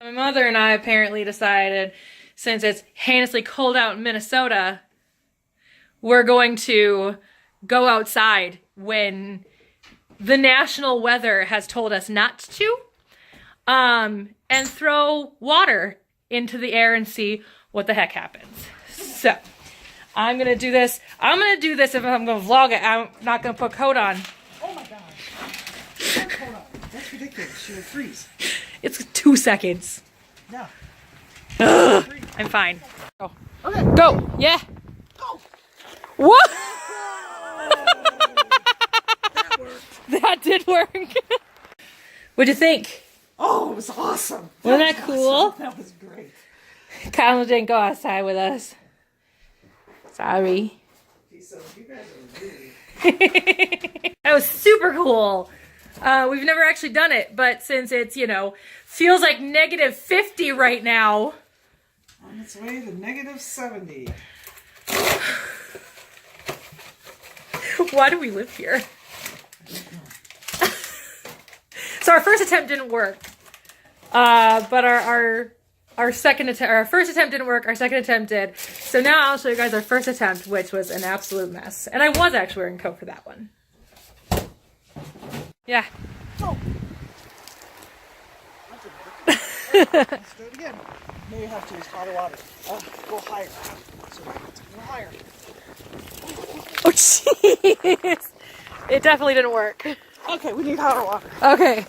My mother and I apparently decided, since it's heinously cold out in Minnesota, we're going to go outside when the national weather has told us not to, and throw water into the air and see what the heck happens. So, I'm gonna do this. I'm gonna do this if I'm gonna vlog it. I'm not gonna put a coat on. Oh my gosh. Hold on. That's ridiculous. You'll freeze. It's 2 seconds. Yeah. Ugh, I'm fine. Go. Okay. Go. Yeah. Go. What? That worked. That did work. What'd you think? Oh, it was awesome. Wasn't that cool? Awesome. That was great. Kyle didn't go outside with us. Sorry. So you guys are really... That was super cool. We've never actually done it, but since it's, you know, feels like -50 right now. On its way to -70. Why do we live here? So our first attempt didn't work. But our second attempt, our first attempt didn't work, our second attempt did. So now I'll show you guys our first attempt, which was an absolute mess. And I was actually wearing a coat for that one. Yeah. Oh. Let's do it again. Now you have to use hotter water. Go higher. So go higher. Oh, jeez. It definitely didn't work. Okay, we need hotter water. Okay.